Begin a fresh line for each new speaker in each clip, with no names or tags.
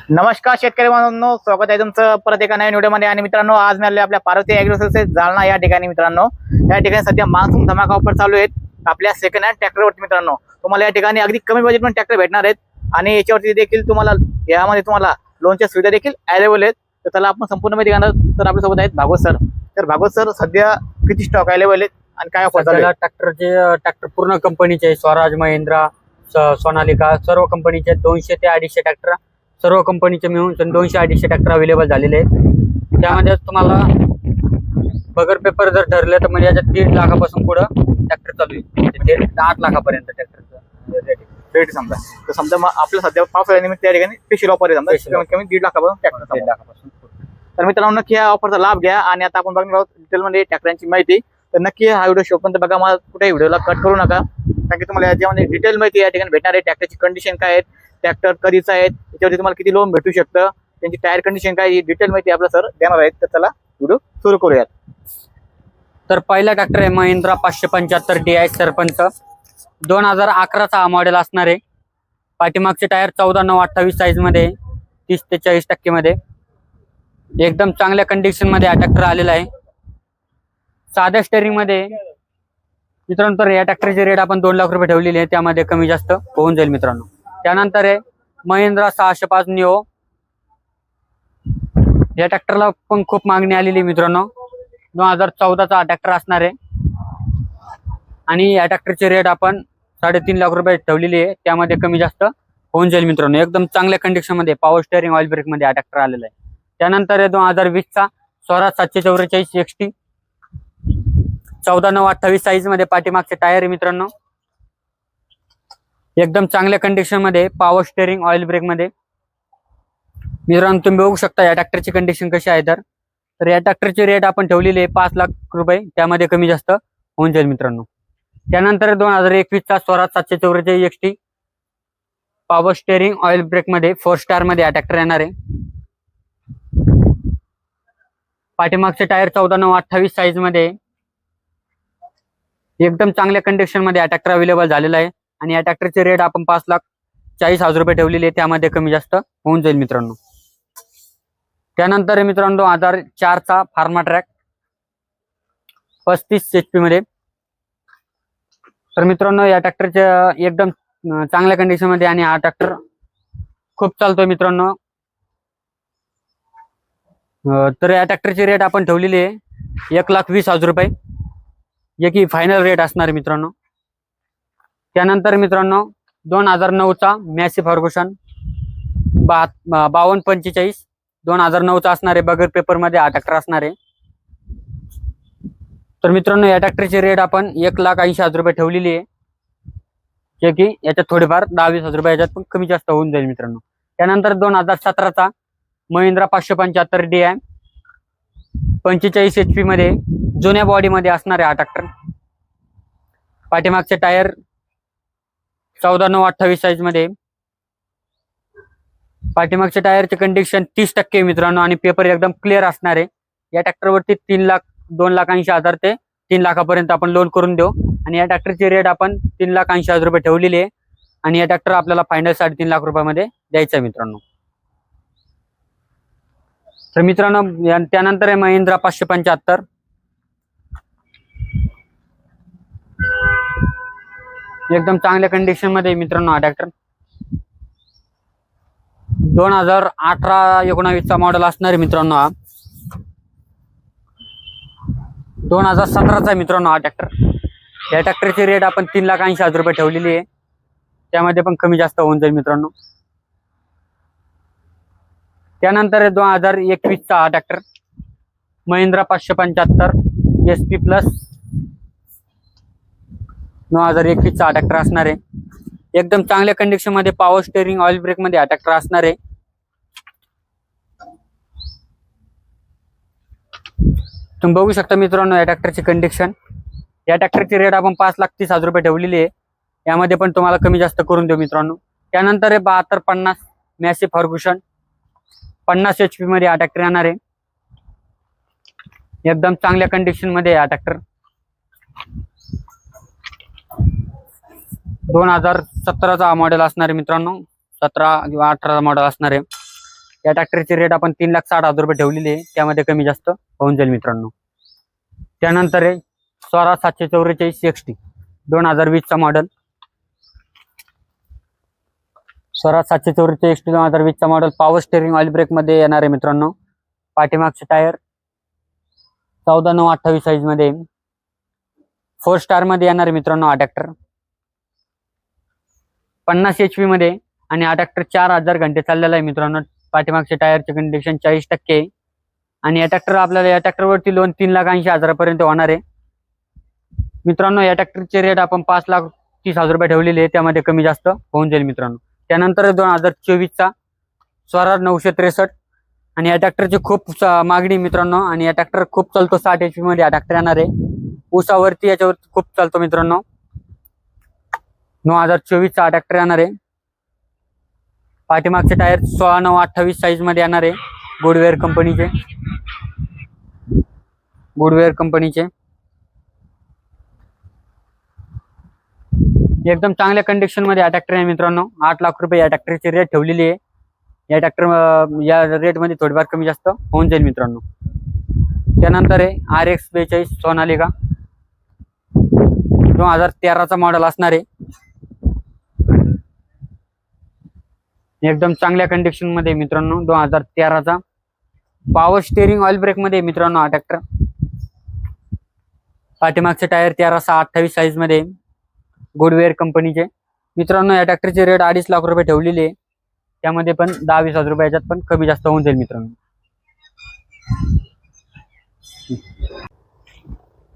नमस्कार शेतकरी बांधवांनो, स्वागत आहे तुमचं परत एका नवीन व्हिडिओमध्ये। आणि मित्रांनो, आज मी आले आपल्या पार्वती ॲग्रोसर्व्हिसेस जालना या ठिकाणी। मित्रांनो, या ठिकाणी सध्या मान्सून धमाका ऑफर चालू आहेत आपल्या सेकंड हँड ट्रॅक्टरवरती। मित्रांनो, तुम्हाला या ठिकाणी अगदी कमी बजेटमध्ये ट्रॅक्टर भेटणार आहेत आणि याच्यावरती देखील तुम्हाला लोनच्या सुविधा देखील अवेलेबल आहेत। तर त्याला आपण संपूर्ण माहिती घेणार। तर आपल्यासोबत आहेत भागवत सर। तर भागवत सर, सध्या किती स्टॉक अवेलेबल आहेत आणि काय ऑफर चालू आहे?
ट्रॅक्टर पूर्ण कंपनीचे स्वराज, महिंद्रा, सोनालिका सर्व कंपनीचे 200 ते 250 ट्रॅक्टर सर्व कंपनीचे मिळून 200-250 ट्रॅक्टर अवेलेबल झालेले आहेत। त्यामध्ये तुम्हाला बगर पेपर जर ठरले तर म्हणजे याच्यात 1.5 लाखापासून पुढे ट्रॅक्टर चालू आहे, 8 लाखापर्यंत ट्रॅक्टरचं
रेट समजा। तर समजा मग आपल्या सध्या पावसाळ्यानिमित्त त्या ठिकाणी स्पेशल ऑफर आहे समजा, कमी 1.5 लाखापासून ट्रॅक्टर
1.5 लाखापासून।
तर मित्रांनो, नक्की या ऑफरचा लाभ घ्या। आणि आता आपण बघणार आहोत डिटेलमध्ये ट्रॅक्टरांची माहिती। तर नक्की हा व्हिडिओ शेवटपर्यंत बघा, मला कुठे व्हिडिओला कट करू नका, कारण की तुम्हाला याच्यामध्ये डिटेल माहिती या ठिकाणी भेटणार आहे। ट्रॅक्टरची कंडिशन काय आहे, ट्रॅक्टर कधीचा आहे, त्याच्यावरती तुम्हाला किती लोन भेटू शकतं, त्यांची टायर कंडिशन काय, ही डिटेल माहिती आपला सर देणार आहेत। तर चला व्हिडिओ सुरू करूयात।
तर पहिला ट्रॅक्टर आहे महिंद्रा 575 DI सरपंच, 2011चा हा मॉडेल असणार आहे। पाठीमागचे टायर 14/9/28 साईज मध्ये, 30 ते 40% मध्ये, एकदम चांगल्या कंडिशन मध्ये हा ट्रॅक्टर आलेला आहे। साध्या स्टेअरिंग मध्ये मित्रांनो, तर या ट्रॅक्टरचे रेट आपण 2 लाख रुपये ठेवलेले आहे, त्यामध्ये कमी जास्त होऊन जाईल मित्रांनो। त्यानंतर आहे महिंद्रा 605 निओ, या ट्रॅक्टरला पण खूप मागणी आलेली मित्रांनो। 2014चा हा ट्रॅक्टर असणार आहे आणि या ट्रॅक्टरचे रेट आपण 3.5 लाख रुपये ठेवलेली आहे, त्यामध्ये कमी जास्त होऊन जाईल मित्रांनो। एकदम चांगल्या कंडिशन मध्ये, पॉवर स्टेअरिंग, ऑइल ब्रेक मध्ये हा ट्रॅक्टर आलेला आहे। त्यानंतर आहे 2020चा स्वराज 744 XT, 14/9/28 साईज मध्ये, पाठीमागचे टायर आहे मित्रांनो, एकदम चांगल्या कंडिशन मध्ये, पॉवर स्टेअरिंग, ऑइल ब्रेक मध्ये। मित्रांनो, तुम्ही बघू शकता या ट्रॅक्टरची कंडिशन कशी आहे। तर या ट्रॅक्टरचे रेट आपण ठेवलेले आहे 5 लाख रुपये, त्यामध्ये कमी जास्त होऊन जाईल मित्रांनो। त्यानंतर 2021चा Swaraj 744 XT, power steering, oil brake मध्ये, 4 स्टार मध्ये हा ट्रॅक्टर येणार आहे। पाठीमागचे टायर 14/9/28 साईज मध्ये, एकदम चांगल्या कंडिशन मध्ये हा ट्रॅक्टर अवेलेबल झालेला आहे आणि या ट्रॅक्टरचे रेट आपण 5,40,000 रुपये ठेवलेले आहे, त्यामध्ये कमी जास्त होऊन जाईल मित्रांनो। त्यानंतर मित्रांनो 2004चा फार्मा ट्रॅक 35 HP मध्ये, तर मित्रांनो या ट्रॅक्टरच्या एकदम चांगल्या कंडिशन मध्ये आणि हा ट्रॅक्टर खूप चालतोय मित्रांनो। तर या ट्रॅक्टरची रेट आपण ठेवलेली आहे 1,20,000 रुपये, जे की फायनल रेट असणार आहे मित्रांनो। त्यानंतर मित्रांनो 2009चा मॅसी फर्ग्युसन 5245, 2009चा असणार आहे, बगर पेपर मध्ये हा ट्रॅक्टर असणार आहे। तर मित्रांनो या ट्रॅक्टरची रेट आपण 1,80,000 रुपये ठेवलेली आहे, जे की याच्यात थोडेफार 10-20,000 रुपये याच्यात पण कमी जास्त होऊन जाईल मित्रांनो। त्यानंतर 2017चा महिंद्रा 575 DI 45 HP मध्ये, जुन्या बॉडी मध्ये असणार आहे हा ट्रॅक्टर। पाठीमागचे टायर 14/9/28 साईज मध्ये, पाठीमागच्या टायरची कंडिशन 30% मित्रांनो आणि पेपर एकदम क्लिअर असणार आहे। या ट्रॅक्टरवरती 2,80,000 ते 3 लाखापर्यंत आपण लोन करून देऊ आणि या ट्रॅक्टरची रेट आपण 3,80,000 रुपये ठेवलेली आहे आणि या ट्रॅक्टर आपल्याला फायनल 3.5 लाख रुपयामध्ये द्यायचा आहे मित्रांनो। तर मित्रांनो त्यानंतर आहे महिंद्रा 575, एकदम चांगल्या कंडिशन मध्ये मित्रांनो हा ट्रॅक्टर 2018-19चा मॉडेल असणार आहे मित्रांनो। हा 2017चा आहे मित्रांनो हा ट्रॅक्टर। या ट्रॅक्टरची रेट आपण 3,80,000 रुपये ठेवलेली आहे, त्यामध्ये पण कमी जास्त होऊन जाईल मित्रांनो। त्यानंतर 2021चा हा ट्रॅक्टर महिंद्रा 575 SP प्लस, 2021चा हा ट्रॅक्टर असणार आहे। एकदम चांगल्या कंडिशन मध्ये, पॉवर स्टेअरिंग, ऑइल ब्रेक मध्ये हा ट्रॅक्टर असणार आहे। तुम्ही बघू शकता मित्रांनो या ट्रॅक्टरची कंडिशन। या ट्रॅक्टरची रेट आपण 5,30,000 रुपये ठेवलेली आहे, यामध्ये पण तुम्हाला कमी जास्त करून देऊ मित्रांनो। त्यानंतर आहे 7250 मॅसी फर्ग्युसन 50 HP मध्ये हा ट्रॅक्टर येणार आहे, एकदम चांगल्या कंडिशन मध्ये हा ट्रॅक्टर। 2017चा मॉडेल असणार आहे मित्रांनो, 17 किंवा 18 मॉडेल असणार आहे। या ट्रॅक्टरची रेट आपण 3,60,000 रुपये ठेवलेली आहे, त्यामध्ये कमी जास्त होऊन जाईल मित्रांनो. त्यानंतर आहे स्वराज 744 XT 2020 चा मॉडेल. स्वराज 744 XT 2020 चा model power steering oil brake मध्ये येणार आहे मित्रांनो. पाठीमागचे टायर 14/9/28 साईज मध्ये 4 स्टार मध्ये येणार आहे मित्रांनो. हा ट्रॅक्टर 50 HP मध्ये आणि हा ट्रॅक्टर 4000 घंटे चाललेला आहे मित्रांनो. पाठीमागचे टायरचे कंडिशन 40% आहे आणि या ट्रॅक्टर आपल्याला या ट्रॅक्टरवरती लोन 3,80,000 पर्यंत होणार आहे मित्रांनो. या ट्रॅक्टरचे रेट आपण 5,30,000 रुपये ठेवलेले आहे, त्यामध्ये कमी जास्त होऊन जाईल मित्रांनो. त्यानंतर 2024 चा स्वराज 963 आणि या ट्रॅक्टरची खूप मागणी मित्रांनो आणि या ट्रॅक्टर खूप चालतो. 60 HP मध्ये हा ट्रॅक्टर येणार आहे. ऊसावरती याच्यावरती खूप चालतो मित्रांनो. 2024 चा हा ट्रॅक्टर येणार आहे. पाठीमागचे टायर 16/9/28 साईज मध्ये येणार आहे. गुडवेअर कंपनीचे एकदम चांगल्या कंडिशन मध्ये हा ट्रॅक्टर आहे मित्रांनो. 8 लाख रुपये या ट्रॅक्टरची रेट ठेवलेली आहे. या ट्रॅक्टर या रेट मध्ये थोडीफार कमी जास्त होऊन जाईल मित्रांनो. त्यानंतर आहे RX 42 सोनालिका 2013 चा मॉडेल असणार आहे. एकदम चांगल्या कंडिशन मध्ये मित्रांनो. 2013 चा पॉवर स्टेअरिंग ऑइल ब्रेक मध्ये मित्रांनो हा ट्रॅक्टर. पाठीमागचे टायर 13/6/28 साईज मध्ये गुडवेअर कंपनीचे मित्रांनो. या ट्रॅक्टरची रेट 2.5 लाख रुपये ठेवलेली आहे, त्यामध्ये पण 10-20,000 रुपयाच्यात पण कमी जास्त होऊन जाईल मित्रांनो.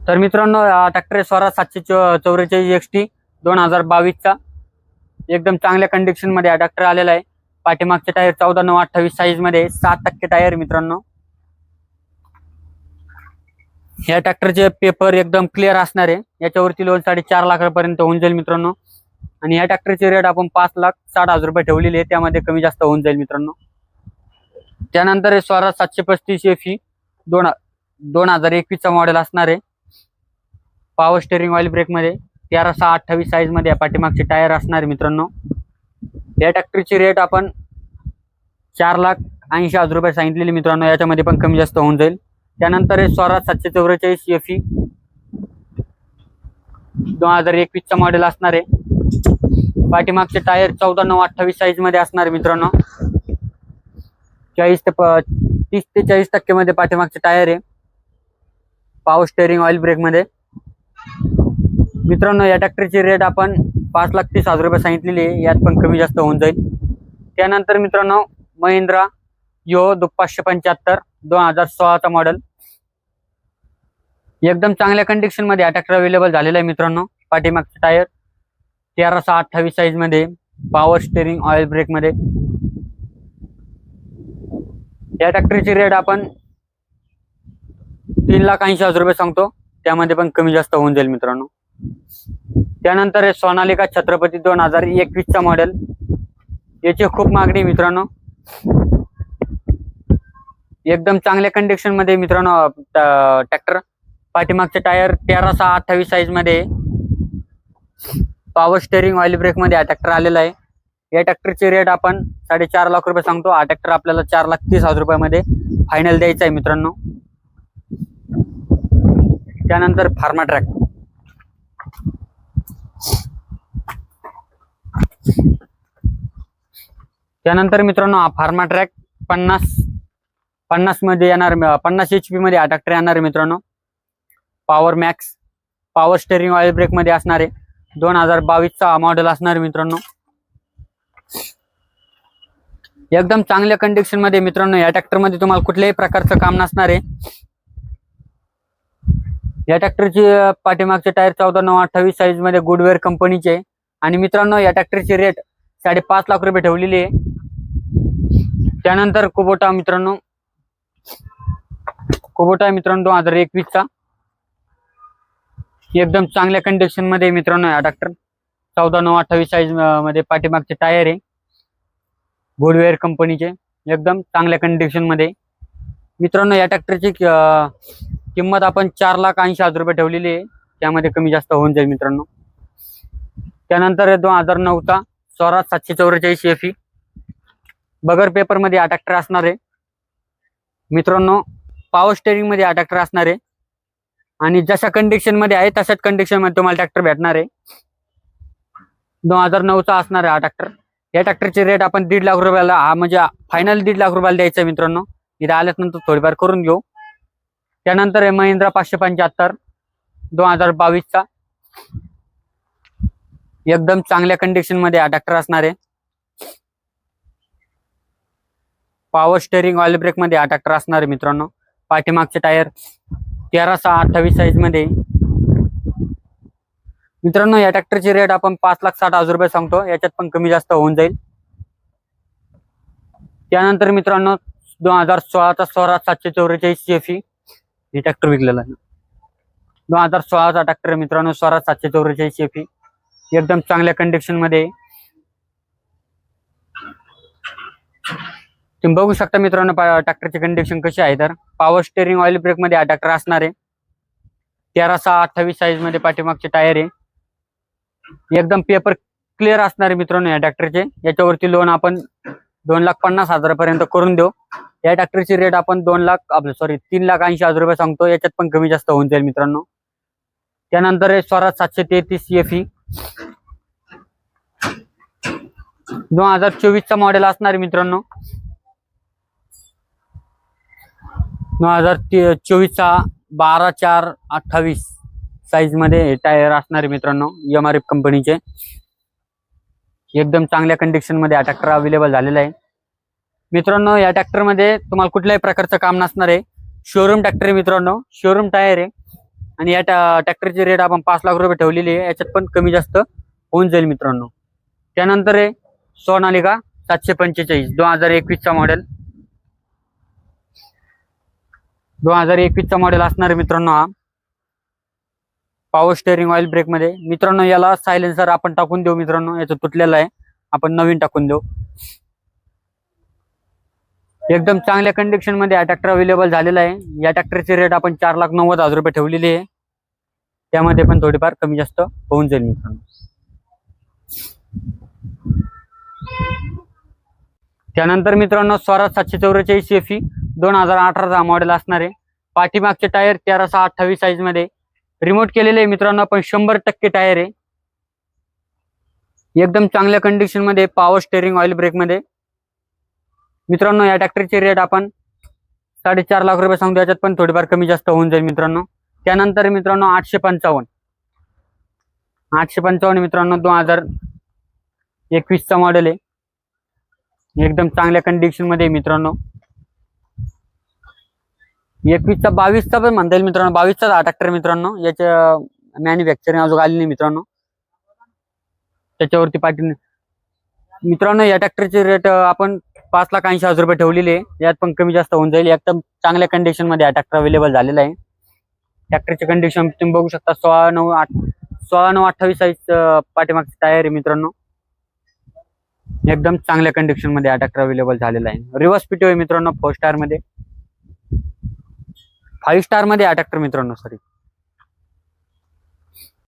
तर मित्रांनो हा ट्रॅक्टर स्वराज 744 XT 2022 चा एकदम चांगल्या कंडिशन मध्ये हा ट्रॅक्टर आलेला आहे. पाठीमागचे टायर 14/9/28 साईज मध्ये 7% टायर मित्रांनो. या ट्रॅक्टरचे पेपर एकदम क्लिअर असणार आहे. याच्यावरती लोन 4.5 लाखापर्यंत होऊन जाईल मित्रांनो आणि या ट्रॅक्टरची रेट आपण 5,60,000 रुपये ठेवलेली आहे, त्यामध्ये कमी जास्त होऊन जाईल मित्रांनो. त्यानंतर स्वराज 735 FE 2021 चा मॉडेल असणार आहे. पॉवर स्टेअरिंग ऑइल ब्रेक मध्ये 13/6/28 साईज मध्ये पाठीमागचे टायर असणार आहे मित्रांनो. या ट्रॅक्टरची रेट आपण 4,80,000 रुपये सांगितलेली मित्रांनो, याच्यामध्ये पण कमी जास्त होऊन जाईल. त्यानंतर स्वराज 744 FE 2021 चा मॉडेल असणार आहे. पाठीमागचे टायर 14/9/28 साईज मध्ये असणार मित्रांनो. 30 ते 40% मध्ये पाठीमागचे टायर आहे. पॉवर स्टेअरिंग ऑइल ब्रेक मध्ये मित्रांनो. या ट्रॅक्टरची रेट आपण 5,30,000 रुपये सांगितलेली आहे, यात पण कमी जास्त होऊन जाईल. त्यानंतर मित्रांनो महिंद्रा यो 575 2016 चा मॉडेल एकदम चांगल्या कंडिशन मध्ये हा ट्रॅक्टर अवेलेबल झालेला आहे मित्रांनो. पाठीमागचे टायर 13/6/28 साईज मध्ये पॉवर स्टेअरिंग ऑइल ब्रेक मध्ये. या ट्रॅक्टरची रेट आपण 3,80,000 रुपये सांगतो, त्यामध्ये पण कमी जास्त होऊन जाईल मित्रांनो. त्यानंतर सोनालिका छत्रपती 2021 चा मॉडेल. याची खूप मागणी मित्रांनो. एकदम चांगल्या कंडिशन मध्ये मित्रांनो ट्रॅक्टर. पाठीमागचे टायर 13/6/28 साईज मध्ये पॉवर स्टेअरिंग ऑइल ब्रेक मध्ये हा ट्रॅक्टर आलेला आहे. या ट्रॅक्टरची रेट आपण 4.5 लाख रुपये सांगतो. हा ट्रॅक्टर आपल्याला 4,30,000 रुपयामध्ये फायनल द्यायचा आहे मित्रांनो. त्यानंतर फार्मा ट्रॅक. त्यानंतर मित्रांनो हा फार्मा ट्रॅक 50 मध्ये येणार. 50 HP मध्ये हा ट्रॅक्टर येणार आहे मित्रांनो. Power max power steering oil brake मध्ये असणार आहे. 2022 चा मॉडेल असणार मित्रांनो. एकदम चांगल्या कंडिशन मध्ये मित्रांनो. या ट्रॅक्टर मध्ये तुम्हाला कुठल्याही प्रकारचं काम नसणार आहे. या ट्रॅक्टरची पाठीमागचे टायर 14/9/28 साईज मध्ये गुडवेअर कंपनीचे आणि मित्रांनो या ट्रॅक्टरची रेट 5.5 लाख रुपये ठेवलेली आहे. त्यानंतर कुबोटा मित्रांनो. 2021 चा एकदम चांगल्या कंडिशन मध्ये मित्रांनो हा ट्रॅक्टर 14/9/28 साईज मध्ये पाठीमागचे टायर आहे. गुडवेअर कंपनीचे एकदम चांगल्या कंडिशन मध्ये मित्रांनो. या ट्रॅक्टरची किंमत आपण 4,80,000 रुपये ठेवलेली आहे, त्यामध्ये कमी जास्त होऊन जाईल मित्रांनो. त्यानंतर 2009 चा स्वराज 744 FE बगर पेपर मध्ये हा ट्रॅक्टर असणार आहे मित्रांनो. पॉवर स्टेअरिंग मध्ये हा ट्रॅक्टर असणार आहे आणि जशा कंडिशन मध्ये आहे तशाच कंडिशन मध्ये तुम्हाला ट्रॅक्टर भेटणार आहे. 2009चा असणार आहे हा ट्रॅक्टर. या ट्रॅक्टरचे रेट आपण 1.5 लाख रुपयाला, हा म्हणजे फायनल 1.5 लाख रुपयाला द्यायचा आहे मित्रांनो. इथे आल्यानंतर थोडीफार करून घेऊ. त्यानंतर आहे महिंद्रा 575 2022चा. एकदम चांगल्या कंडिशन मध्ये हा ट्रॅक्टर असणार आहे. पॉवर स्टेअरिंग ऑइल ब्रेक मध्ये हा ट्रॅक्टर असणार आहे मित्रांनो. पाठीमागचे टायर 13/6/28 साईज मध्ये. मित्रांनो या ट्रॅक्टरची रेट आपण 5,60,000 रुपये सांगतो, याच्यात पण कमी जास्त होऊन जाईल. त्यानंतर मित्रांनो 2016चा स्वराज 744 CFE हे ट्रॅक्टर विकलेला आहे. 2016चा ट्रॅक्टर मित्रांनो, स्वराज 744 CFE एकदम चांगल्या कंडिशन मध्ये. तुम्ही बघू शकता मित्रांनो ट्रॅक्टरची कंडिशन कशी आहे. तर पॉवर स्टेअरिंग ऑइल ब्रेक मध्ये हा ट्रॅक्टर असणार आहे. 13/6/28 साईज मध्ये पाठीमागचे टायर आहे. एकदम पेपर क्लिअर असणार आहे मित्रांनो या ट्रॅक्टरचे. याच्यावरती लोन आपण 2,50,000 पर्यंत करून देऊ. या ट्रॅक्टरची रेट आपण 3,80,000 रुपये सांगतो, याच्यात पण कमी जास्त होऊन जाईल मित्रांनो. त्यानंतर आहे स्वराज 733 CFE 2024चा मॉडेल असणार आहे मित्रांनो. 2024चा 12/4/28 साईज मध्ये टायर असणार आहे मित्रांनो, MRF कंपनीचे. एकदम चांगल्या कंडिशन मध्ये हा ट्रॅक्टर अवेलेबल झालेला आहे मित्रांनो. या ट्रॅक्टर मध्ये तुम्हाला कुठल्याही प्रकारचं काम नसणार आहे. शोरूम ट्रॅक्टर आहे मित्रांनो, शोरूम टायर आहे. आणि या ट्रॅक्टरची रेट आपण 5 लाख रुपये ठेवलेली आहे, याच्यात पण कमी जास्त होऊन जाईल मित्रांनो. त्यानंतर आहे सोनालिका 745 2021चा मॉडेल. 2021चा मॉडेल असणार आहे मित्रांनो. हा पॉवर स्टेअरिंग ऑइल ब्रेक मध्ये. मित्रांनो याला सायलेन्सर आपण टाकून देऊ मित्रांनो, याचं तुटलेलं आहे, आपण नवीन टाकून देऊ. एकदम चांगल्या कंडिशन मध्ये हा ट्रॅक्टर अवेलेबल झालेला आहे. या ट्रॅक्टरची रेट आपण 4,90,000 रुपये ठेवलेली आहे, त्यामध्ये पण थोडीफार कमी जास्त होऊन जाईल मित्रांनो. त्यानंतर मित्रांनो स्वराज 744 CFE 2018चा मॉडेल असणार आहे. पाठीमागचे टायर 13/6/28 साईज मध्ये रिमोट केलेले आहे मित्रांनो, पण 100% टायर आहे. एकदम चांगल्या कंडिशन मध्ये पॉवर स्टेअरिंग ऑइल ब्रेक मध्ये. मित्रांनो या ट्रॅक्टरची रेट आपण 4.5 लाख रुपये सांगतो, याच्यात पण थोडीफार कमी जास्त होऊन जाईल मित्रांनो. त्यानंतर मित्रांनो 855 मित्रांनो 2021चा मॉडेल आहे. एकदम चांगल्या कंडिशन मध्ये मित्रांनो. 21चा 22चा पण म्हणता येईल मित्रांनो. 22चा हा ट्रॅक्टर मित्रांनो, याच्या मॅन्युफॅक्चरिंग अजून आली नाही मित्रांनो, त्याच्यावरती पाठी. मित्रांनो या ट्रॅक्टरची रेट आपण 5,80,000 रुपये ठेवलेली आहे, यात पण कमी जास्त होऊन जाईल. एकदम चांगल्या कंडिशन मध्ये हा ट्रॅक्टर अवेलेबल झालेला आहे. ट्रॅक्टरची कंडिशन तुम्ही बघू शकता. 16/9/28 साईज पाठीमागचे टायर आहे मित्रांनो. एकदम चांगल्या कंडिशन मध्ये हा ट्रॅक्टर अवेलेबल झालेला आहे. रिव्हर्स पीटीओ आहे मित्रांनो 4 स्टार मध्ये, 5 स्टार मध्ये हा ट्रॅक्टर मित्रांनो. सॉरी